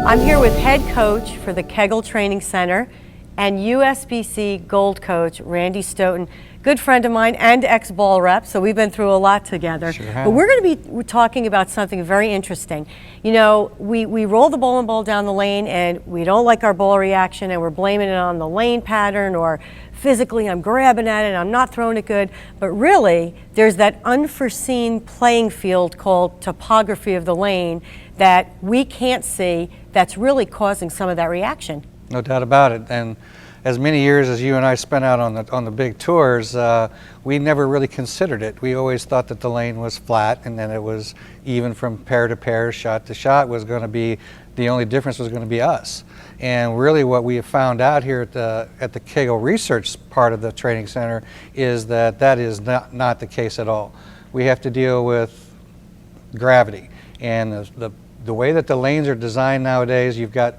I'm here with head coach for the Kegel Training Center and USBC Gold Coach Randy Stoughton, good friend of mine and ex-ball rep, so we've been through a lot together. Sure have. But we're going to be talking about something very interesting. You know, we roll the bowling ball down the lane and we don't like our ball reaction and we're blaming it on the lane pattern, or physically I'm grabbing at it and I'm not throwing it good. But really, there's that unforeseen playing field called topography of the lane that we can't see, that's really causing some of that reaction. No doubt about it. And as many years as you and I spent out on the big tours, we never really considered it. We always thought that the lane was flat, and then it was even from pair to pair, shot to shot was going to be, the only difference was going to be us. And really what we have found out here at the Kegel research part of the training center is that that is not the case at all. We have to deal with gravity. And the way that the lanes are designed nowadays, you've got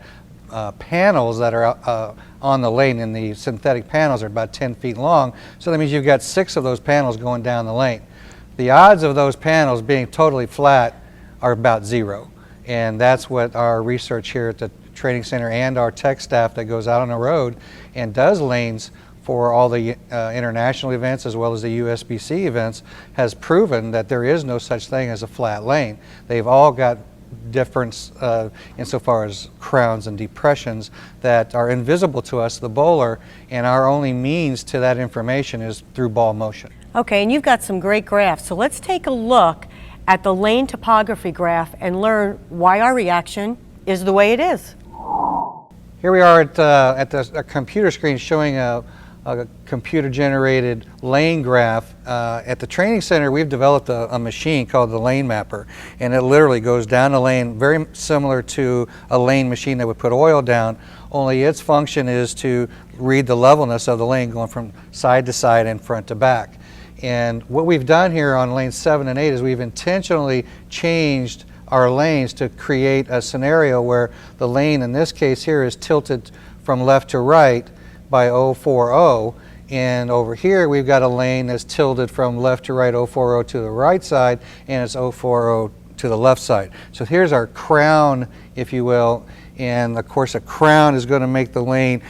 panels that are on the lane, and the synthetic panels are about 10 feet long, so that means you've got 6 of those panels going down the lane. The odds of those panels being totally flat are about 0, and that's what our research here at the training center and our tech staff that goes out on the road and does lanes for all the international events as well as the USBC events has proven that there is no such thing as a flat lane. They've all got difference insofar as crowns and depressions that are invisible to us, the bowler, and our only means to that information is through ball motion. Okay, and you've got some great graphs. So let's take a look at the lane topography graph and learn why our reaction is the way it is. Here we are at a computer screen showing a computer-generated lane graph. At the training center, we've developed a machine called the Lane Mapper, and it literally goes down the lane, very similar to a lane machine that would put oil down, only its function is to read the levelness of the lane going from side to side and front to back. And what we've done here on lanes 7 and 8 is we've intentionally changed our lanes to create a scenario where the lane in this case here is tilted from left to right by 040, and over here we've got a lane that's tilted from left to right, 040 to the right side, and it's 040 to the left side. So here's our crown, if you will, and of course a crown is going to make the lane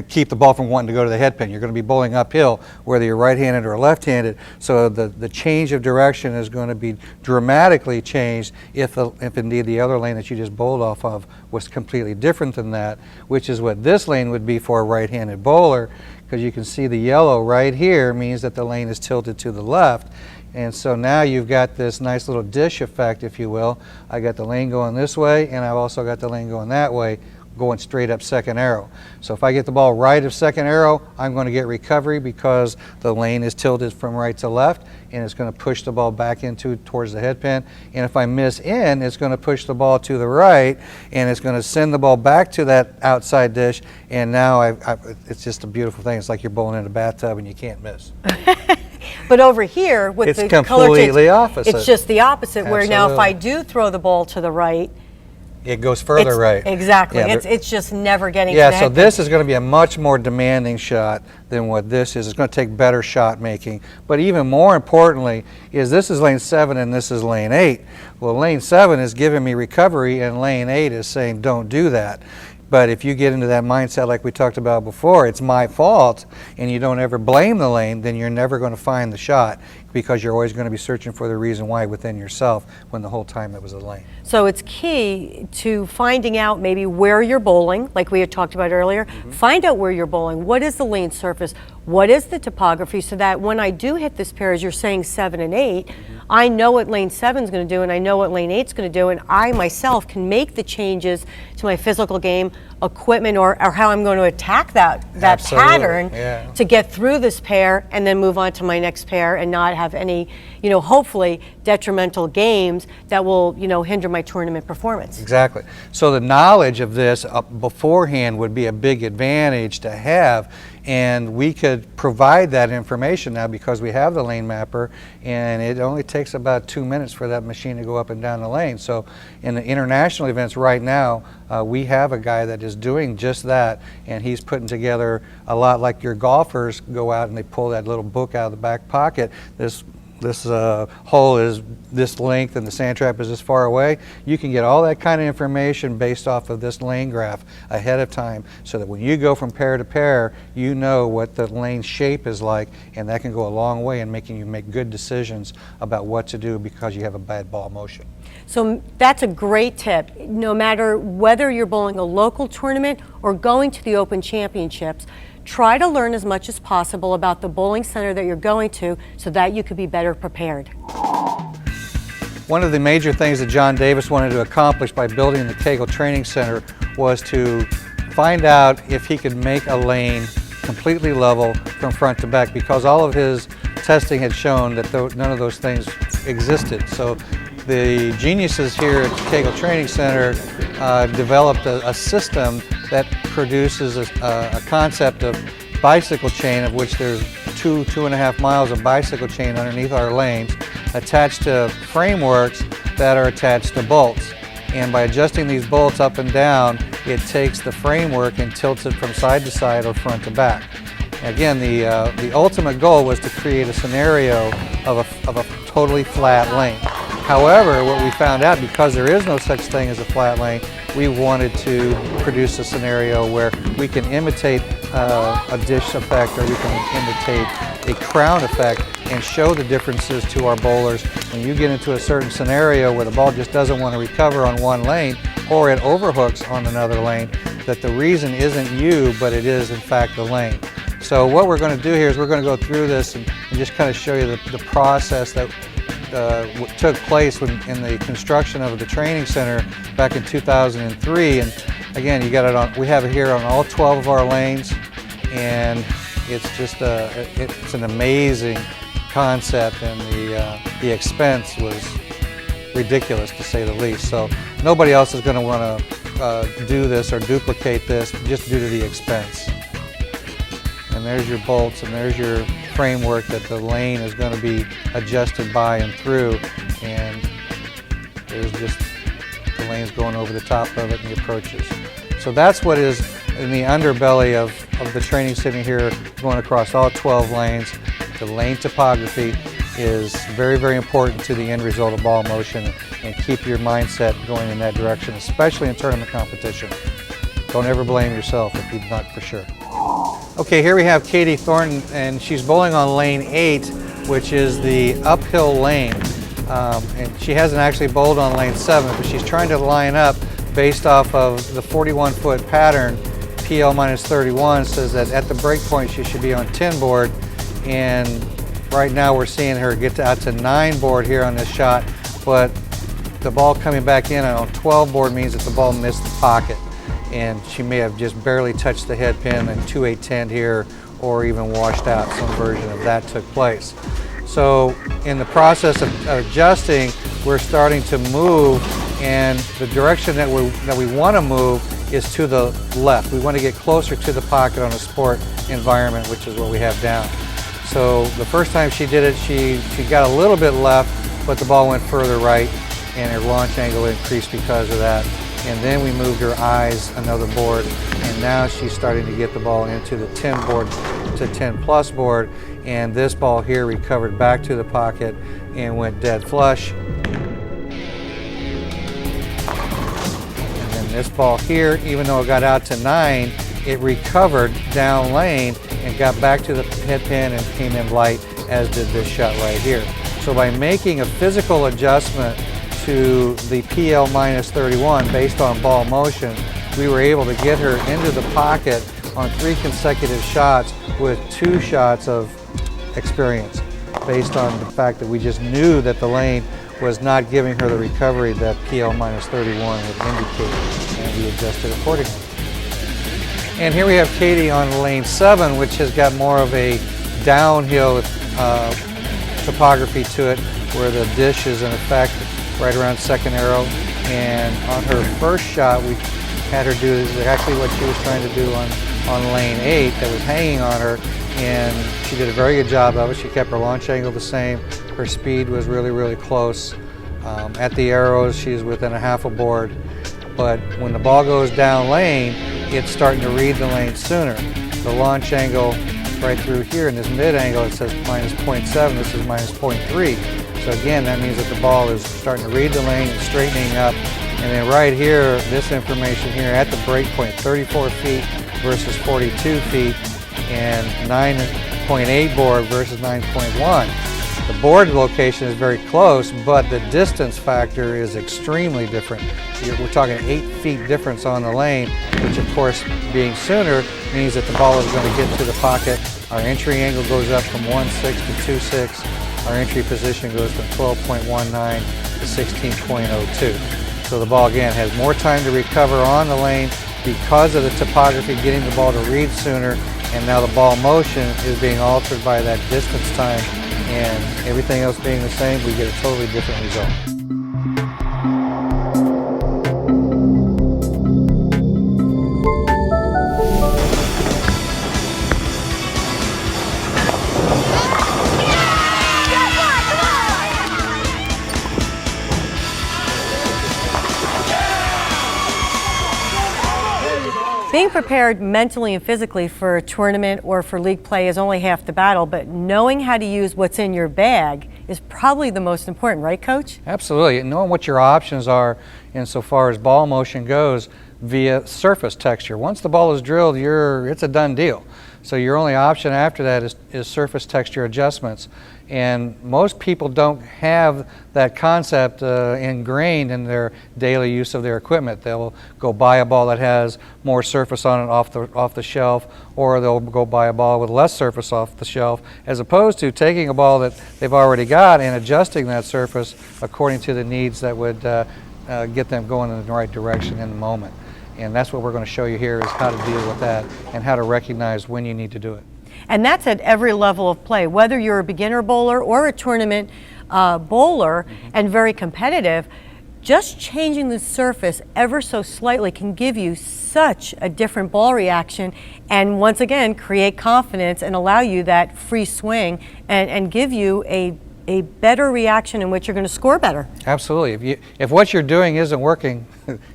keep the ball from wanting to go to the head pin. You're going to be bowling uphill whether you're right-handed or left-handed, so the change of direction is going to be dramatically changed if indeed the other lane that you just bowled off of was completely different than that, which is what this lane would be for a right-handed bowler, because you can see the yellow right here means that the lane is tilted to the left. And so now you've got this nice little dish effect, if you will. I got the lane going this way, and I've also got the lane going that way, going straight up second arrow. So if I get the ball right of second arrow, I'm going to get recovery because the lane is tilted from right to left, and it's going to push the ball back towards the head pin. And if I miss in, it's going to push the ball to the right, and it's going to send the ball back to that outside dish. And now it's just a beautiful thing. It's like you're bowling in a bathtub and you can't miss. But over here with it's the color completely opposite. it's just the opposite. Absolutely. Where now if I do throw the ball to the right, it goes further right. Exactly. Yeah, it's just never getting to yeah, the so head this pin. is going to be a much more demanding shot than what this is. It's going to take better shot making. But even more importantly is this is lane 7 and this is lane 8. Well, lane 7 is giving me recovery and lane 8 is saying don't do that. But if you get into that mindset like we talked about before, it's my fault, and you don't ever blame the lane, then you're never going to find the shot, because you're always going to be searching for the reason why within yourself when the whole time it was a lane. So it's key to finding out maybe where you're bowling, like we had talked about earlier. Find out where you're bowling. What is the lane surface? What is the topography? So that when I do hit this pair, as you're saying 7 and 8, I know what lane 7 is going to do, and I know what lane 8 is going to do, and I myself can make the changes to my physical game, equipment, or how I'm going to attack that Absolutely. pattern Yeah. to get through this pair and then move on to my next pair and not have any, hopefully detrimental games that will, hinder my tournament performance. Exactly. So the knowledge of this beforehand would be a big advantage to have, and we could provide that information now because we have the lane mapper, and it only takes about 2 minutes for that machine to go up and down the lane. So in the international events right now, we have a guy that is doing just that, and he's putting together a lot like your golfers go out and they pull that little book out of the back pocket. This hole is this length and the sand trap is this far away. You can get all that kind of information based off of this lane graph ahead of time, so that when you go from pair to pair, you know what the lane shape is like, and that can go a long way in making you make good decisions about what to do because you have a bad ball motion. So that's a great tip. No matter whether you're bowling a local tournament or going to the Open Championships, try to learn as much as possible about the bowling center that you're going to so that you could be better prepared. One of the major things that John Davis wanted to accomplish by building the Kegel Training Center was to find out if he could make a lane completely level from front to back, because all of his testing had shown that none of those things existed. So the geniuses here at the Kegel Training Center developed a system that produces a concept of bicycle chain, of which there's 2.5 miles of bicycle chain underneath our lanes, attached to frameworks that are attached to bolts. And by adjusting these bolts up and down, it takes the framework and tilts it from side to side or front to back. Again, the ultimate goal was to create a scenario of a totally flat lane. However, what we found out, because there is no such thing as a flat lane, we wanted to produce a scenario where we can imitate a dish effect, or we can imitate a crown effect, and show the differences to our bowlers. When you get into a certain scenario where the ball just doesn't want to recover on one lane, or it overhooks on another lane, that the reason isn't you, but it is in fact the lane. So what we're going to do here is we're going to go through this and just kind of show you the process that took place in the construction of the training center back in 2003. And again, you got it on. We have it here on all 12 of our lanes, and it's just it's an amazing concept, and the expense was ridiculous to say the least. So nobody else is going to want to do this or duplicate this just due to the expense. And there's your bolts, and there's your framework that the lane is going to be adjusted by and through, and there's just the lanes going over the top of it and the approaches. So that's what is in the underbelly of the training center here, going across all 12 lanes. The lane topography is very, very important to the end result of ball motion, and keep your mindset going in that direction, especially in tournament competition. Don't ever blame yourself if you're not for sure. Okay, here we have Katie Thornton, and she's bowling on lane 8, which is the uphill lane. And she hasn't actually bowled on lane 7, but she's trying to line up based off of the 41-foot pattern. PL minus 31 says that at the break point she should be on 10 board, and right now we're seeing her get out to 9 board here on this shot, but the ball coming back in on 12 board means that the ball missed the pocket, and she may have just barely touched the head pin and 2-8-10 here, or even washed out. Some version of that took place. So in the process of adjusting, we're starting to move, and the direction that we want to move is to the left. We want to get closer to the pocket on a sport environment, which is what we have down. So the first time she did it, she got a little bit left, but the ball went further right, and her launch angle increased because of that. And then we moved her eyes another board, and now she's starting to get the ball into the 10 board to 10 plus board, and this ball here recovered back to the pocket and went dead flush. And then this ball here, even though it got out to 9, it recovered down lane and got back to the head pin and came in light, as did this shot right here. So by making a physical adjustment to the PL minus 31 based on ball motion, we were able to get her into the pocket on 3 consecutive shots with 2 shots of experience, based on the fact that we just knew that the lane was not giving her the recovery that PL minus 31 would indicate, and we adjusted accordingly. And here we have Katie on lane 7, which has got more of a downhill topography to it where the dish is in effect right around second arrow. And on her first shot, we had her do exactly what she was trying to do on lane 8 that was hanging on her, and she did a very good job of it. She kept her launch angle the same. Her speed was really, really close. At the arrows, she's within a half a board. But when the ball goes down lane, it's starting to read the lane sooner. The launch angle right through here in this mid angle, it says minus 0.7, this is minus 0.3. So again, that means that the ball is starting to read the lane and straightening up. And then right here, this information here at the break point, 34 feet versus 42 feet, and 9.8 board versus 9.1. The board location is very close, but the distance factor is extremely different. We're talking 8 feet difference on the lane, which of course being sooner means that the ball is going to get to the pocket. Our entry angle goes up from 1.6 to 2.6. Our entry position goes from 12.19 to 16.02. So the ball again has more time to recover on the lane because of the topography, getting the ball to read sooner, and now the ball motion is being altered by that distance time, and everything else being the same, we get a totally different result. Being prepared mentally and physically for a tournament or for league play is only half the battle, but knowing how to use what's in your bag is probably the most important, right, Coach? Absolutely. And knowing what your options are insofar as ball motion goes via surface texture. Once the ball is drilled, it's a done deal. So your only option after that is surface texture adjustments. And most people don't have that concept ingrained in their daily use of their equipment. They'll go buy a ball that has more surface on it off the shelf, or they'll go buy a ball with less surface off the shelf, as opposed to taking a ball that they've already got and adjusting that surface according to the needs that would get them going in the right direction in the moment. And that's what we're going to show you here, is how to deal with that and how to recognize when you need to do it. And that's at every level of play, whether you're a beginner bowler or a tournament bowler and very competitive. Just changing the surface ever so slightly can give you such a different ball reaction, and once again create confidence and allow you that free swing and give you a better reaction in which you're going to score better. Absolutely. If what you're doing isn't working,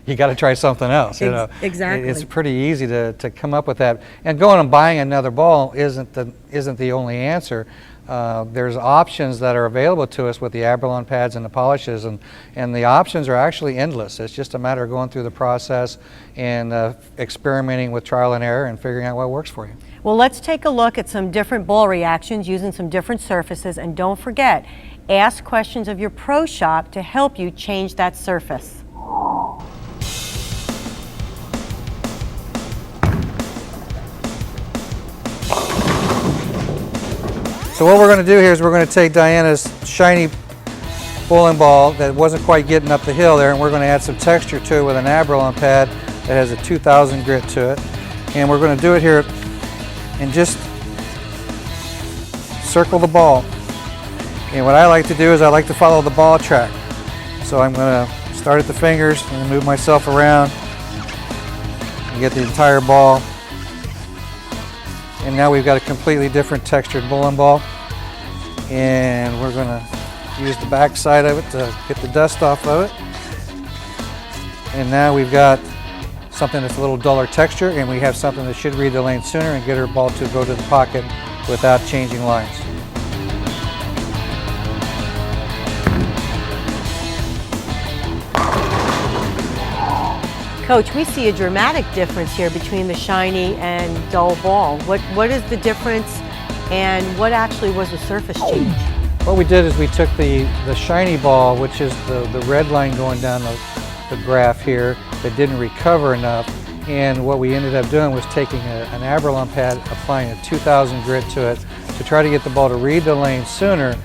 you got to try something else. You know, exactly. It's pretty easy to come up with that. And going and buying another ball isn't the only answer. There's options that are available to us with the Abralon pads and the polishes, and the options are actually endless. It's just a matter of going through the process and experimenting with trial and error and figuring out what works for you. Well, let's take a look at some different ball reactions using some different surfaces, and don't forget, ask questions of your pro shop to help you change that surface. So what we're going to do here is we're going to take Diana's shiny bowling ball that wasn't quite getting up the hill there, and we're going to add some texture to it with an Abralon pad that has a 2000 grit to it. And we're going to do it here and just circle the ball. And what I like to do is I like to follow the ball track. So I'm going to start at the fingers and move myself around and get the entire ball. And now we've got a completely different textured bowling ball. And we're going to use the back side of it to get the dust off of it. And now we've got something that's a little duller texture, and we have something that should read the lane sooner and get our ball to go to the pocket without changing lines. Coach, we see a dramatic difference here between the shiny and dull ball. What is the difference, and what actually was the surface change? What we did is we took the shiny ball, which is the red line going down the graph here, that didn't recover enough, and what we ended up doing was taking an Abralon pad, applying a 2000 grit to it to try to get the ball to read the lane sooner,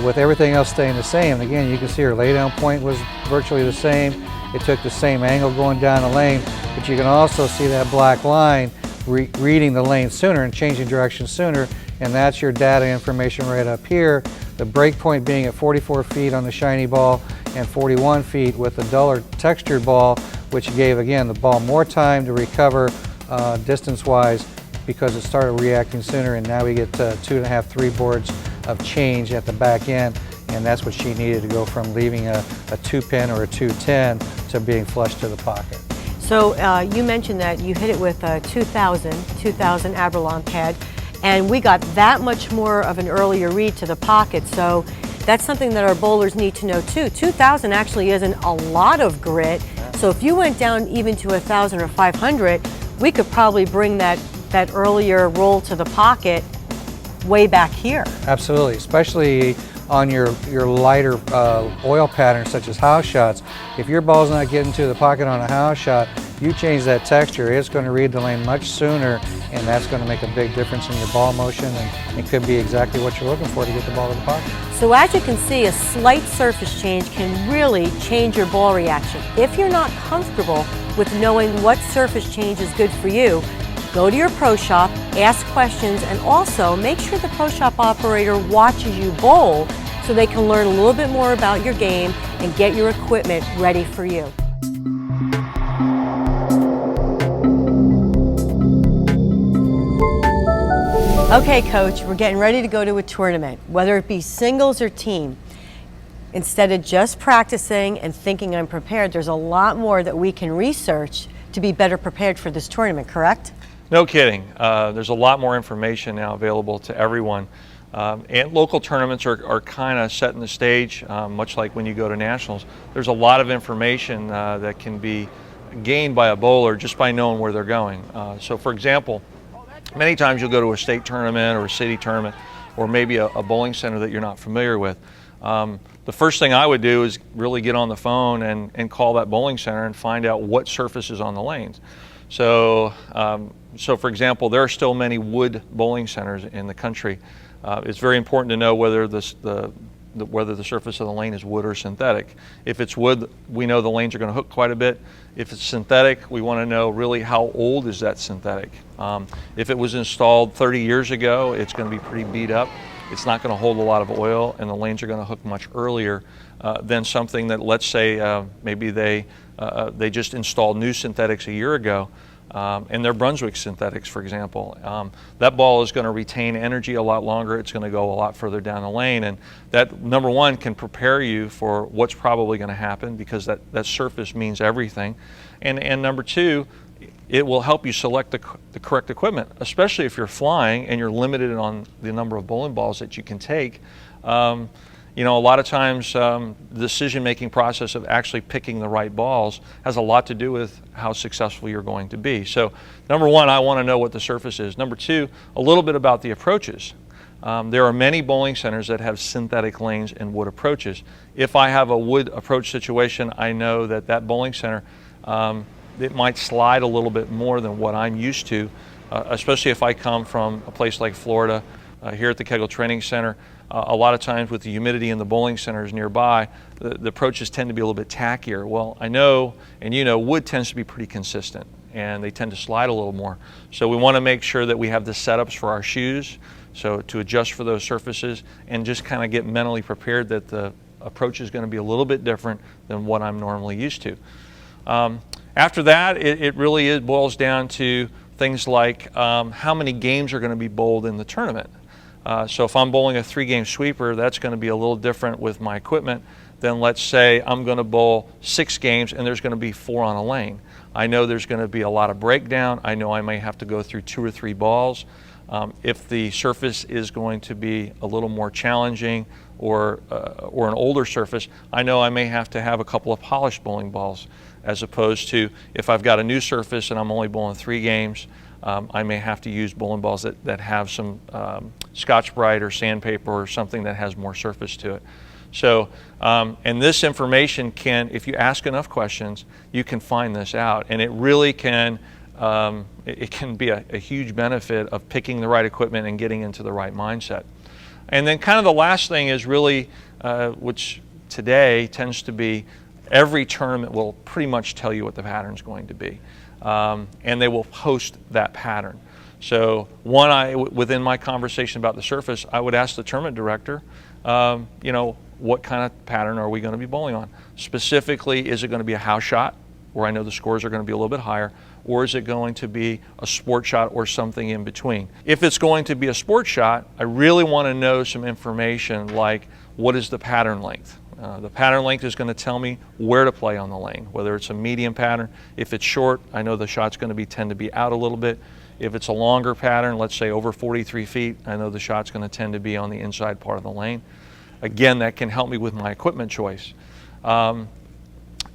with everything else staying the same. And again, you can see her laydown point was virtually the same. It took the same angle going down the lane, but you can also see that black line reading the lane sooner and changing direction sooner, and that's your data information right up here. The break point being at 44 feet on the shiny ball and 41 feet with the duller textured ball, which gave, again, the ball more time to recover distance-wise because it started reacting sooner, and now we get 2.5, 3 boards of change at the back end, and that's what she needed to go from leaving a 2-pin or a 210 to being flush to the pocket. So you mentioned that you hit it with a 2000 Abralon pad, and we got that much more of an earlier read to the pocket, so that's something that our bowlers need to know too. 2000 actually isn't a lot of grit, so if you went down even to 1000 or 500, we could probably bring that earlier roll to the pocket way back here. Absolutely, especially on your lighter oil patterns such as house shots. If your ball's not getting to the pocket on a house shot, you change that texture, it's going to read the lane much sooner, and that's going to make a big difference in your ball motion, and it could be exactly what you're looking for to get the ball to the pocket. So as you can see, a slight surface change can really change your ball reaction. If you're not comfortable with knowing what surface change is good for you, go to your pro shop, ask questions, and also make sure the pro shop operator watches you bowl so they can learn a little bit more about your game and get your equipment ready for you. Okay, Coach, we're getting ready to go to a tournament, whether it be singles or team. Instead of just practicing and thinking I'm prepared, there's a lot more that we can research to be better prepared for this tournament, correct? No kidding. There's a lot more information now available to everyone. And local tournaments are kind of setting the stage, much like when you go to nationals. There's a lot of information that can be gained by a bowler just by knowing where they're going. So for example, many times you'll go to a state tournament or a city tournament or maybe a bowling center that you're not familiar with. The first thing I would do is really get on the phone and call that bowling center and find out what surface is on the lanes. So for example, there are still many wood bowling centers in the country. It's very important to know whether whether the surface of the lane is wood or synthetic. If it's wood, we know the lanes are going to hook quite a bit. If it's synthetic, we want to know really how old is that synthetic. If it was installed 30 years ago, it's going to be pretty beat up. It's not going to hold a lot of oil, and the lanes are going to hook much earlier than something that, let's say, maybe they just installed new synthetics a year ago. And they're Brunswick synthetics, for example. That ball is going to retain energy a lot longer. It's going to go a lot further down the lane, and that, number one, can prepare you for what's probably going to happen because that surface means everything. And number two, it will help you select the correct equipment, especially if you're flying and you're limited on the number of bowling balls that you can take. You know, a lot of times the decision-making process of actually picking the right balls has a lot to do with how successful you're going to be. So, number one, I want to know what the surface is. Number two, a little bit about the approaches. There are many bowling centers that have synthetic lanes and wood approaches. If I have a wood approach situation, I know that bowling center, it might slide a little bit more than what I'm used to, especially if I come from a place like Florida. Here at the Kegel Training Center, a lot of times with the humidity in the bowling centers nearby, the approaches tend to be a little bit tackier. Well, I know, and you know, wood tends to be pretty consistent, and they tend to slide a little more. So we want to make sure that we have the setups for our shoes, so to adjust for those surfaces, and just kind of get mentally prepared that the approach is going to be a little bit different than what I'm normally used to. After that, it really boils down to things like how many games are going to be bowled in the tournament. So if I'm bowling a 3-game sweeper, that's going to be a little different with my equipment than, let's say, I'm going to bowl 6 games and there's going to be 4 on a lane. I know there's going to be a lot of breakdown. I know I may have to go through 2 or 3 balls. If the surface is going to be a little more challenging or an older surface, I know I may have to have a couple of polished bowling balls, as opposed to if I've got a new surface and I'm only bowling 3 games, I may have to use bowling balls that have some Scotch-Brite or sandpaper or something that has more surface to it. So, and this information can, if you ask enough questions, you can find this out, and it really can, it can be a huge benefit of picking the right equipment and getting into the right mindset. And then kind of the last thing is really, which today tends to be, every tournament will pretty much tell you what the pattern's going to be. And they will post that pattern. So within my conversation about the surface, I would ask the tournament director, you know, what kind of pattern are we going to be bowling on? Specifically, is it going to be a house shot, where I know the scores are going to be a little bit higher, or is it going to be a sport shot or something in between? If it's going to be a sport shot, I really want to know some information like, what is the pattern length? The pattern length is going to tell me where to play on the lane, whether it's a medium pattern. If it's short, I know the shot's going to tend to be out a little bit. If it's a longer pattern, let's say over 43 feet, I know the shot's going to tend to be on the inside part of the lane. Again, that can help me with my equipment choice. How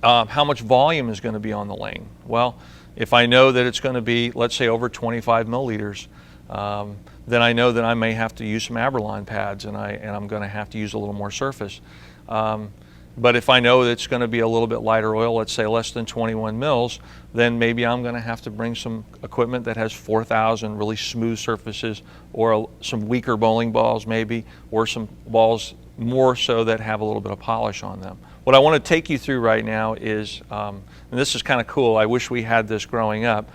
much volume is going to be on the lane? Well, if I know that it's going to be, let's say, over 25 milliliters, then I know that I may have to use some Aberline pads, and I'm going to have to use a little more surface. But if I know that it's going to be a little bit lighter oil, let's say less than 21 mils, then maybe I'm going to have to bring some equipment that has 4,000 really smooth surfaces, or some weaker bowling balls maybe, or some balls more so that have a little bit of polish on them. What I want to take you through right now is, and this is kind of cool, I wish we had this growing up.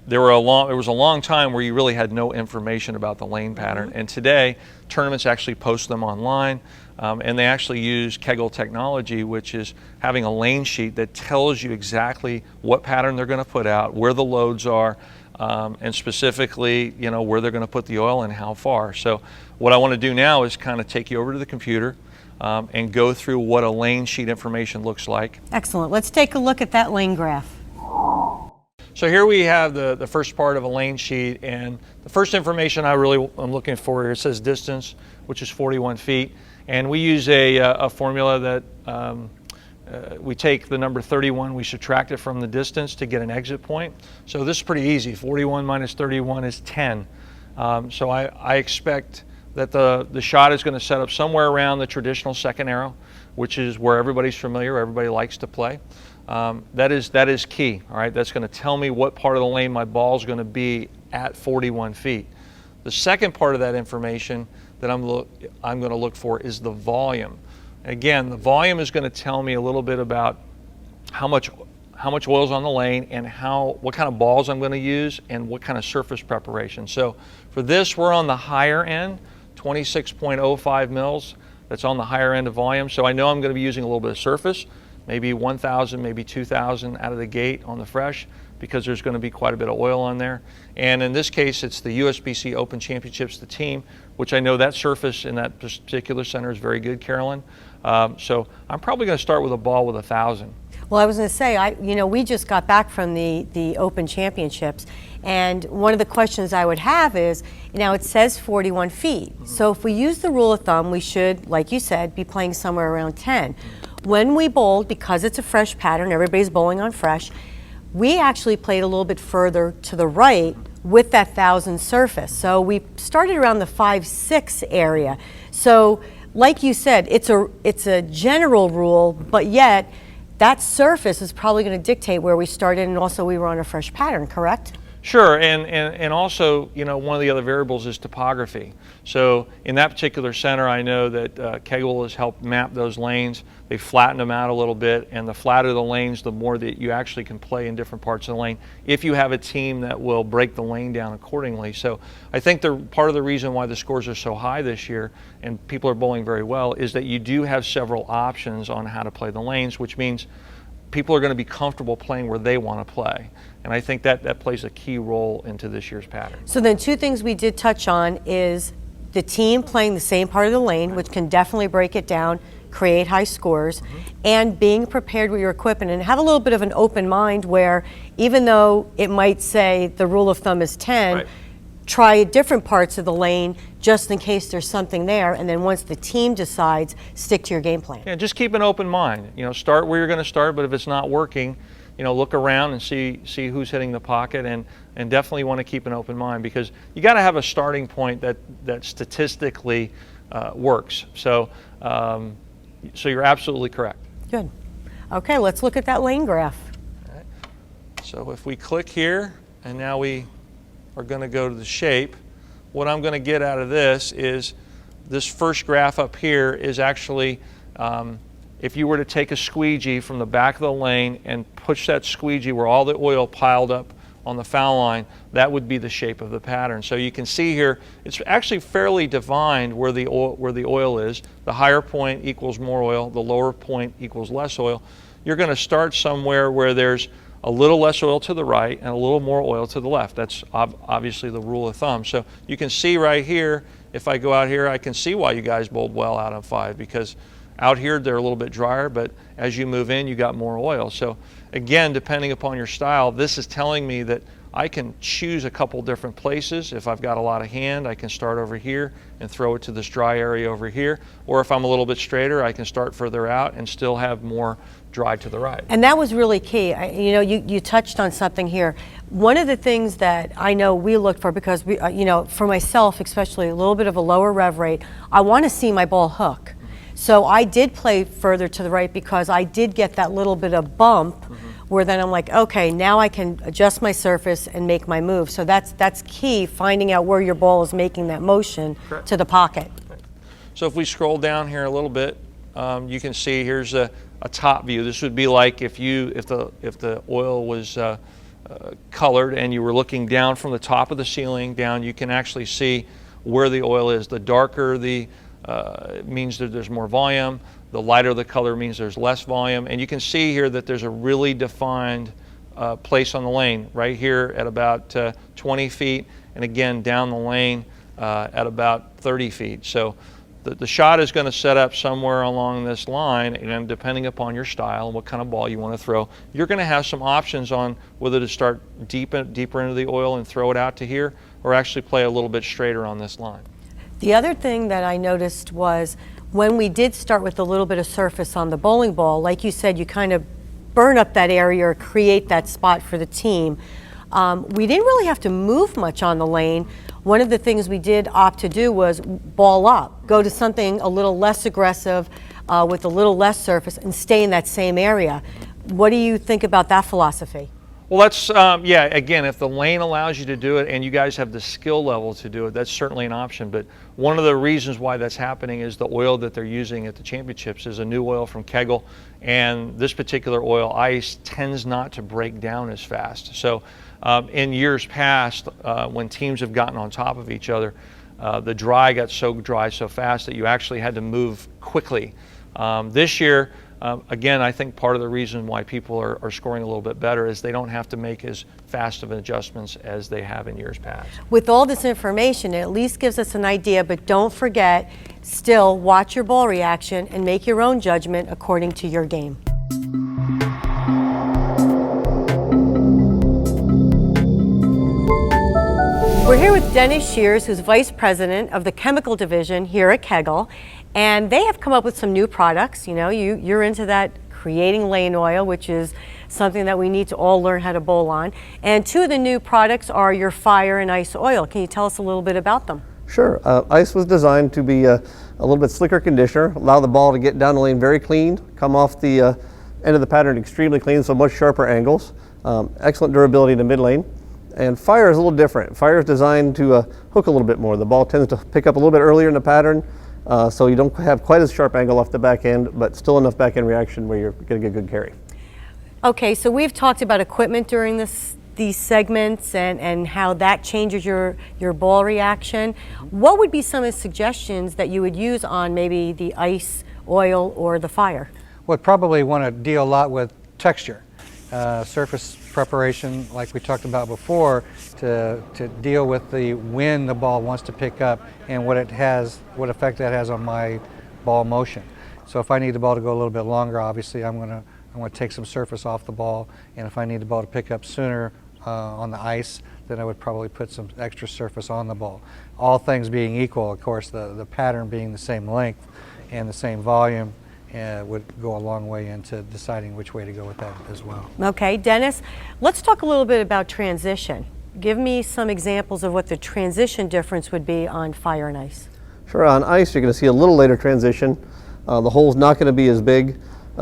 There was a long time where you really had no information about the lane pattern, and today tournaments actually post them online, and they actually use Kegel technology, which is having a lane sheet that tells you exactly what pattern they're going to put out, where the loads are, and specifically, you know, where they're going to put the oil and how far. So what I want to do now is kind of take you over to the computer and go through what a lane sheet information looks like. Excellent. Let's take a look at that lane graph. So here we have the first part of a lane sheet, and the first information I'm looking for here, it says distance, which is 41 feet, and we use a formula that we take the number 31, we subtract it from the distance to get an exit point. So this is pretty easy. 41 minus 31 is 10. So I expect that the shot is going to set up somewhere around the traditional second arrow, which is where everybody's familiar, everybody likes to play. That is key, all right? That's going to tell me what part of the lane my ball is going to be at 41 feet. The second part of that information that I'm going to look for is the volume. Again, the volume is going to tell me a little bit about how much oil is on the lane, and what kind of balls I'm going to use, and what kind of surface preparation. So for this, we're on the higher end, 26.05 mils. That's on the higher end of volume. So I know I'm going to be using a little bit of surface, maybe 1,000, maybe 2,000 out of the gate on the fresh, because there's going to be quite a bit of oil on there. And in this case, it's the USBC Open Championships, the team, which I know that surface in that particular center is very good, Carolyn. So I'm probably going to start with a ball with 1,000. Well, I was going to say, we just got back from the Open Championships, and one of the questions I would have is, now it says 41 feet. Mm-hmm. So if we use the rule of thumb, we should, like you said, be playing somewhere around 10. When we bowled, because it's a fresh pattern, everybody's bowling on fresh, we actually played a little bit further to the right with that 1,000 surface. So we started around the 5-6 area. So like you said, it's a general rule, but yet that surface is probably going to dictate where we started, and also we were on a fresh pattern, correct? Sure, and also, one of the other variables is topography. So in that particular center, I know that Kegel has helped map those lanes. They flattened them out a little bit, and the flatter the lanes, the more that you actually can play in different parts of the lane, if you have a team that will break the lane down accordingly. So I think part of the reason why the scores are so high this year, and people are bowling very well, is that you do have several options on how to play the lanes, which means people are going to be comfortable playing where they want to play. And I think that plays a key role into this year's pattern. So then two things we did touch on is the team playing the same part of the lane, which can definitely break it down, create high scores, and being prepared with your equipment, and have a little bit of an open mind where, even though it might say the rule of thumb is 10, right, try different parts of the lane just in case there's something there, and then once the team decides, stick to your game plan. Yeah, just keep an open mind. Start where you're going to start, but if it's not working, look around and see who's hitting the pocket, and definitely want to keep an open mind, because you got to have a starting point that statistically works. So you're absolutely correct. Good. Okay, let's look at that lane graph. All right. So if we click here, and now we are going to go to the shape, what I'm going to get out of this is this first graph up here is actually, if you were to take a squeegee from the back of the lane and push that squeegee where all the oil piled up on the foul line, that would be the shape of the pattern. So you can see here, it's actually fairly defined where the oil is. The higher point equals more oil, the lower point equals less oil. You're going to start somewhere where there's a little less oil to the right and a little more oil to the left. That's obviously the rule of thumb. So you can see right here, if I go out here, I can see why you guys bowled well out on 5, because out here they're a little bit drier, but as you move in, you got more oil. So again, depending upon your style, this is telling me that I can choose a couple different places. If I've got a lot of hand, I can start over here and throw it to this dry area over here. Or if I'm a little bit straighter, I can start further out and still have more dry to the right. And that was really key. You know, you touched on something here. One of the things that I know we looked for, because we, you know, for myself especially, a little bit of a lower rev rate, I want to see my ball hook. So I did play further to the right because I did get that little bit of bump where then I'm like, okay, now I can adjust my surface and make my move. So that's key, finding out where your ball is making that motion to the pocket. So if we scroll down here a little bit, you can see here's a top view. This would be like if the oil was colored and you were looking down from the top of the ceiling down, you can actually see where the oil is. The darker the it means that there's more volume. The lighter the color means there's less volume. And you can see here that there's a really defined place on the lane right here at about 20 feet, and again down the lane at about 30 feet. So the shot is going to set up somewhere along this line, and depending upon your style and what kind of ball you want to throw, you're going to have some options on whether to start deeper into the oil and throw it out to here, or actually play a little bit straighter on this line. The other thing that I noticed was when we did start with a little bit of surface on the bowling ball, like you said, you kind of burn up that area or create that spot for the team. We didn't really have to move much on the lane. One of the things we did opt to do was ball up, go to something a little less aggressive with a little less surface and stay in that same area. What do you think about that philosophy? Well, that's, yeah, again, if the lane allows you to do it and you guys have the skill level to do it, that's certainly an option. But one of the reasons why that's happening is the oil that they're using at the championships is a new oil from Kegel. And this particular oil, ice, tends not to break down as fast. So in years past, when teams have gotten on top of each other, the dry got so dry so fast that you actually had to move quickly. This year, again, I think part of the reason why people are scoring a little bit better is they don't have to make as fast of adjustments as they have in years past. With all this information, it at least gives us an idea, but don't forget, still watch your ball reaction and make your own judgment according to your game. We're here with Dennis Shears, who's Vice President of the Chemical Division here at Kegel, and they have come up with some new products. You know, you're into that creating lane oil, which is something that we need to all learn how to bowl on. And two of the new products are your fire and ice oil. Can you tell us a little bit about them? Sure. Ice was designed to be a little bit slicker conditioner, allow the ball to get down the lane very clean, come off the end of the pattern extremely clean, so much sharper angles, excellent durability in the mid lane. And fire is a little different. Fire is designed to hook a little bit more. The ball tends to pick up a little bit earlier in the pattern, so you don't have quite as sharp angle off the back end, but still enough back end reaction where you're going to get good carry. Okay, so we've talked about equipment during these segments and how that changes your ball reaction. What would be some of the suggestions that you would use on maybe the ice, oil, or the fire? Would probably want to deal a lot with texture, surface preparation, like we talked about before, to deal with when the ball wants to pick up and what effect that has on my ball motion. So if I need the ball to go a little bit longer, obviously I'm going to take some surface off the ball, and if I need the ball to pick up sooner on the ice, then I would probably put some extra surface on the ball. All things being equal, of course, the pattern being the same length and the same volume would go a long way into deciding which way to go with that as well. Okay, Dennis, let's talk a little bit about transition. Give me some examples of what the transition difference would be on fire and ice. Sure, on ice you're going to see a little later transition. The hole's not going to be as big,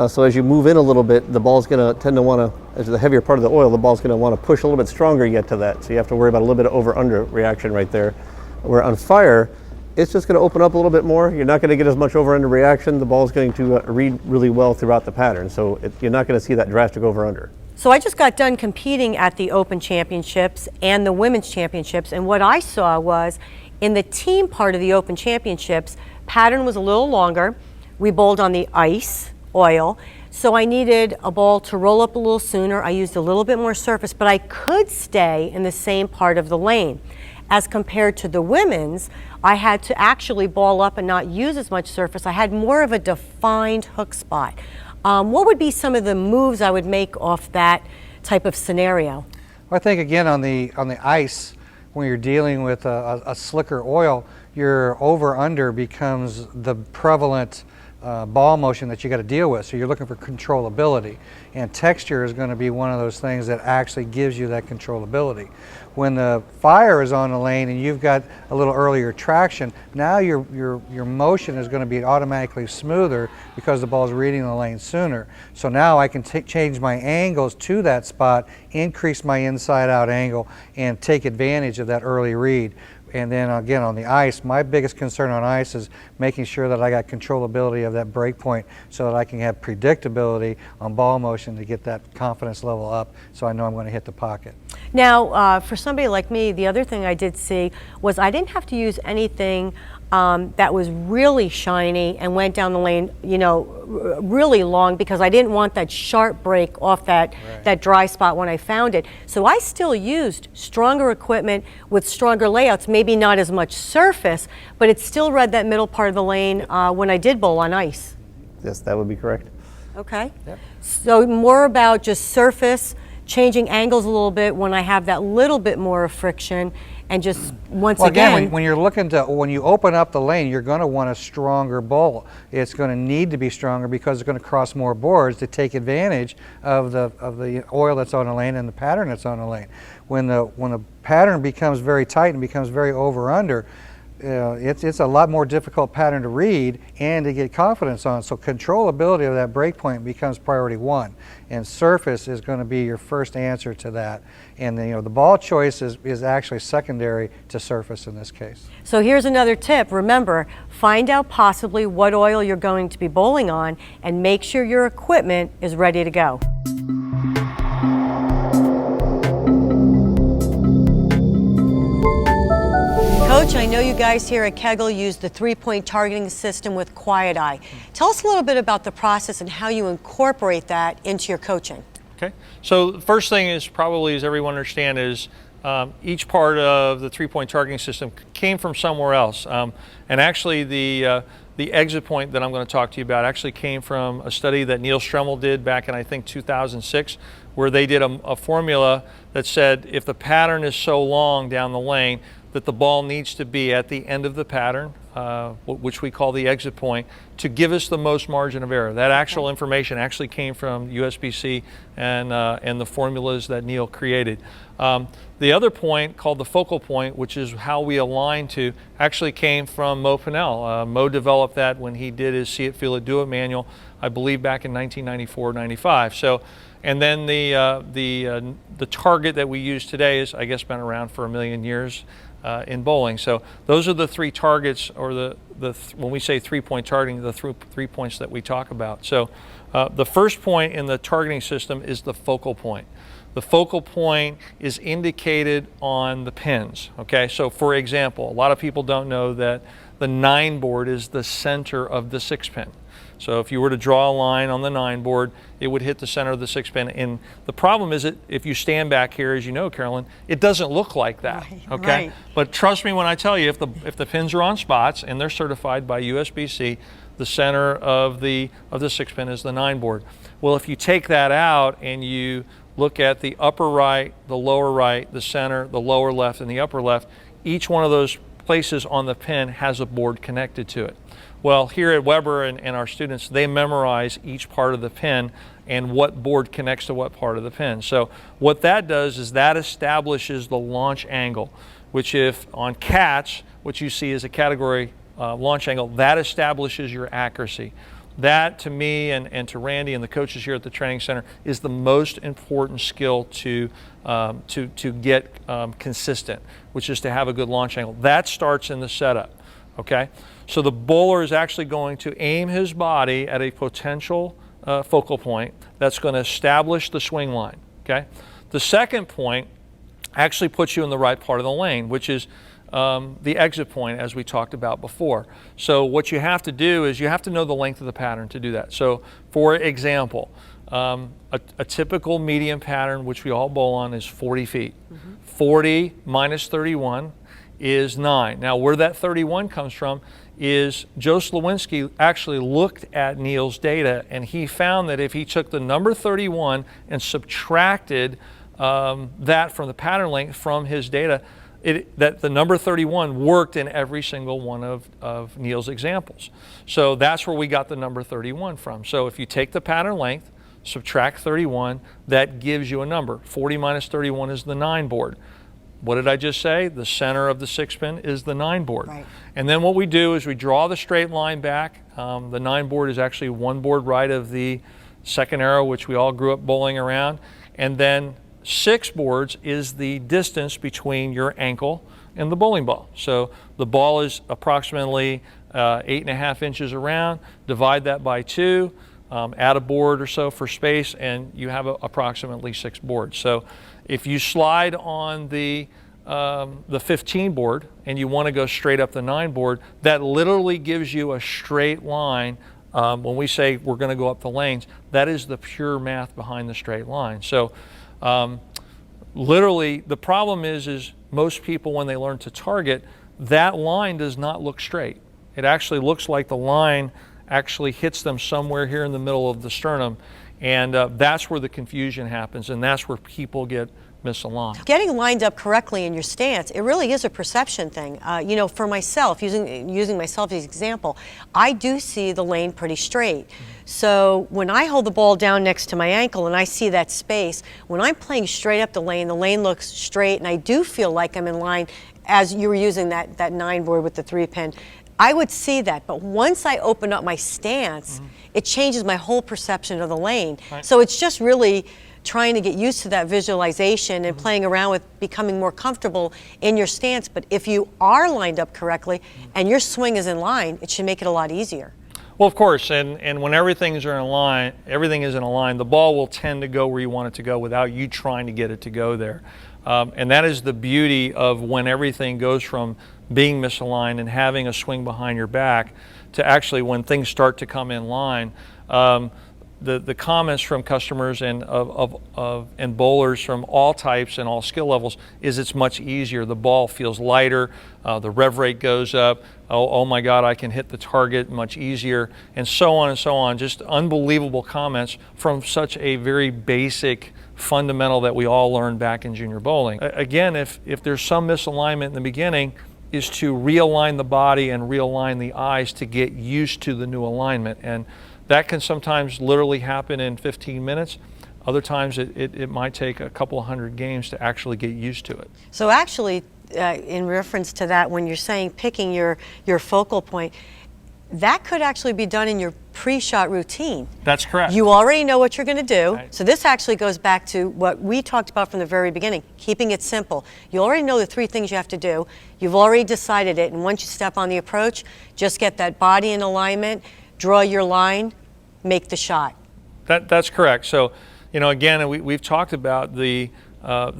so as you move in a little bit, the ball's going to tend to want to, as the heavier part of the oil, the ball's going to want to push a little bit stronger to get to that. So you have to worry about a little bit of over-under reaction right there. Where on fire, it's just going to open up a little bit more. You're not going to get as much over-under reaction. The ball's going to read really well throughout the pattern, so you're not going to see that drastic over-under. So I just got done competing at the Open Championships and the Women's Championships, and what I saw was in the team part of the Open Championships, pattern was a little longer. We bowled on the ice, oil, so I needed a ball to roll up a little sooner. I used a little bit more surface, but I could stay in the same part of the lane. As compared to the women's, I had to actually ball up and not use as much surface. I had more of a defined hook spot. What would be some of the moves I would make off that type of scenario? Well, I think again on the ice, when you're dealing with a slicker oil, your over-under becomes the prevalent ball motion that you got to deal with. So you're looking for controllability, and texture is going to be one of those things that actually gives you that controllability. When the fire is on the lane and you've got a little earlier traction, now your motion is going to be automatically smoother because the ball is reading the lane sooner. So now I can change my angles to that spot, increase my inside out angle, and take advantage of that early read. And then again on the ice, my biggest concern on ice is making sure that I got controllability of that break point so that I can have predictability on ball motion to get that confidence level up so I know I'm going to hit the pocket. Now, for somebody like me, the other thing I did see was I didn't have to use anything that was really shiny and went down the lane, you know, really long, because I didn't want that sharp break off that dry spot when I found it. So I still used stronger equipment with stronger layouts, maybe not as much surface, but it still read that middle part of the lane when I did bowl on ice. Yes, that would be correct. Okay. Yep. So more about just surface, changing angles a little bit when I have that little bit more of friction, and just once again, when you're looking to, when you open up the lane, you're going to want a stronger bowl. It's going to need to be stronger because it's going to cross more boards to take advantage of the oil that's on the lane and the pattern that's on the lane. When the pattern becomes very tight and becomes very over-under, it's a lot more difficult pattern to read and to get confidence on. So controllability of that break point becomes priority one, and surface is going to be your first answer to that. And the ball choice is actually secondary to surface in this case. So here's another tip. Remember, find out possibly what oil you're going to be bowling on and make sure your equipment is ready to go. Coach, I know you guys here at Kegel use the three-point targeting system with Quiet Eye. Tell us a little bit about the process and how you incorporate that into your coaching. Okay, so the first thing is probably, as everyone understands, is each part of the three-point targeting system came from somewhere else. And actually the exit point that I'm going to talk to you about actually came from a study that Neil Stremmel did back in, I think, 2006, where they did a formula that said if the pattern is so long down the lane that the ball needs to be at the end of the pattern, which we call the exit point, to give us the most margin of error. That actual information actually came from USBC and the formulas that Neil created. The other point, called the focal point, which is how we align to, actually came from Mo Pennell. Mo developed that when he did his See It, Feel It, Do It manual, I believe back in 1994-95. So, and then the target that we use today is, I guess, been around for 1 million years. In bowling. So those are the three targets, or when we say three-point targeting, the three points that we talk about. So the first point in the targeting system is the focal point. The focal point is indicated on the pins. Okay, so for example, a lot of people don't know that the 9 board is the center of the 6 pin. So if you were to draw a line on the 9 board, it would hit the center of the 6 pin. And the problem is that if you stand back here, as you know, Carolyn, it doesn't look like that. Right, okay. right. But trust me when I tell you, if the pins are on spots and they're certified by USBC, the center of the 6 pin is the 9 board. Well, if you take that out and you look at the upper right, the lower right, the center, the lower left, and the upper left, each one of those places on the pin has a board connected to it. Well, here at Weber and our students, they memorize each part of the pin and what board connects to what part of the pin. So what that does is that establishes the launch angle, which if on cats, what you see is a category launch angle, that establishes your accuracy. That, to me and to Randy and the coaches here at the training center, is the most important skill to get consistent, which is to have a good launch angle. That starts in the setup. Okay, so the bowler is actually going to aim his body at a potential focal point that's going to establish the swing line. okay? The second point actually puts you in the right part of the lane, which is the exit point, as we talked about before. So what you have to do is you have to know the length of the pattern to do that. So for example, a typical medium pattern, which we all bowl on, is 40 feet. 40 minus 31 is 9. Now where that 31 comes from is Joe Slowinski actually looked at Neil's data, and he found that if he took the number 31 and subtracted that from the pattern length from his data, that the number 31 worked in every single one of Neil's examples. So that's where we got the number 31 from. So if you take the pattern length, subtract 31, that gives you a number. 40 minus 31 is the 9 board. What did I just say? The center of the 6-pin is the 9 board. Right. And then what we do is we draw the straight line back. The 9 board is actually 1 board right of the second arrow, which we all grew up bowling around. And then 6 boards is the distance between your ankle and the bowling ball. So the ball is approximately 8.5 inches around. Divide that by 2, add a board or so for space, and you have approximately 6 boards. So if you slide on the 15 board and you want to go straight up the 9 board, that literally gives you a straight line. When we say we're going to go up the lanes, that is the pure math behind the straight line. So literally, the problem is most people, when they learn to target, that line does not look straight. It actually looks like the line actually hits them somewhere here in the middle of the sternum, and that's where the confusion happens, and that's where people get misaligned. Getting lined up correctly in your stance, it really is a perception thing. You know, for myself, using myself as an example, I do see the lane pretty straight. So when I hold the ball down next to my ankle and I see that space, when I'm playing straight up the lane looks straight, and I do feel like I'm in line, as you were using that 9 board with the 3-pin. I would see that, but once I open up my stance, it changes my whole perception of the lane. Right. So it's just really trying to get used to that visualization and playing around with becoming more comfortable in your stance. But if you are lined up correctly and your swing is in line, it should make it a lot easier. Well, of course, and when everything is in a line, the ball will tend to go where you want it to go without you trying to get it to go there. And that is the beauty of when everything goes from being misaligned and having a swing behind your back to actually when things start to come in line. The comments from customers and and bowlers from all types and all skill levels is it's much easier. The ball feels lighter, the rev rate goes up. Oh my God, I can hit the target much easier, and so on and so on. Just unbelievable comments from such a very basic fundamental that we all learned back in junior bowling. Again, if there's some misalignment in the beginning, is to realign the body and realign the eyes to get used to the new alignment. And that can sometimes literally happen in 15 minutes. Other times it might take a couple of hundred games to actually get used to it. So actually, in reference to that, when you're saying picking your focal point, that could actually be done in your pre-shot routine. That's correct. You already know what you're going to do. Right. So this actually goes back to what we talked about from the very beginning, keeping it simple. You already know the 3 things you have to do. You've already decided it, and once you step on the approach, just get that body in alignment, draw your line, make the shot. That's correct. So, you know, again, we've talked about the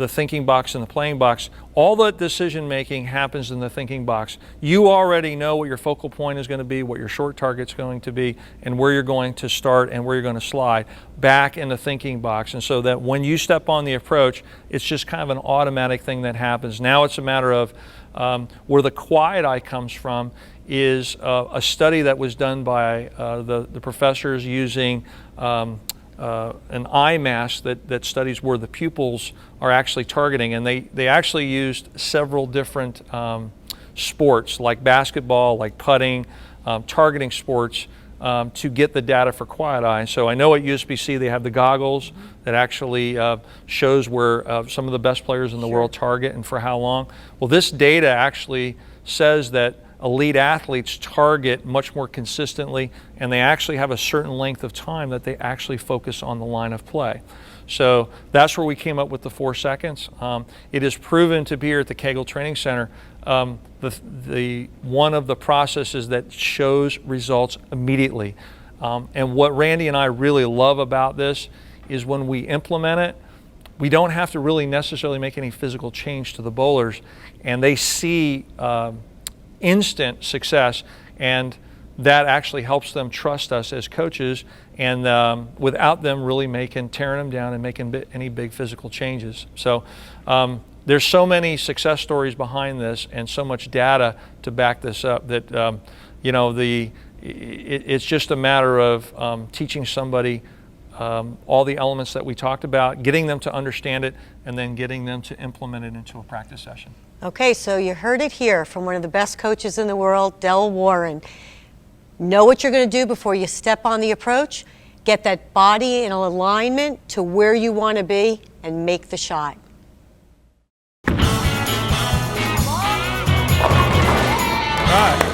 thinking box and the playing box. All the decision making happens in the thinking box. You already know what your focal point is going to be, what your short target's going to be, and where you're going to start and where you're going to slide back in the thinking box. And so that when you step on the approach, it's just kind of an automatic thing that happens. Now it's a matter of where the quiet eye comes from is a study that was done by the professors using an eye mask that studies where the pupils are actually targeting, and they actually used several different sports like basketball, like putting, targeting sports to get the data for quiet eye. So I know at USBC they have the goggles that actually shows where some of the best players in the world target and for how long. Well, this data actually says that elite athletes target much more consistently, and they actually have a certain length of time that they actually focus on the line of play. So that's where we came up with the 4 seconds. It is proven to be here at the Kegel Training Center one of the processes that shows results immediately. And what Randy and I really love about this is when we implement it, we don't have to really necessarily make any physical change to the bowlers, and they see instant success, and that actually helps them trust us as coaches, and without them really tearing them down and making any big physical changes. So there's so many success stories behind this and so much data to back this up that it's just a matter of teaching somebody all the elements that we talked about, getting them to understand it, and then getting them to implement it into a practice session. Okay, so you heard it here from one of the best coaches in the world, Del Warren. Know what you're going to do before you step on the approach. Get that body in alignment to where you want to be and make the shot. All right.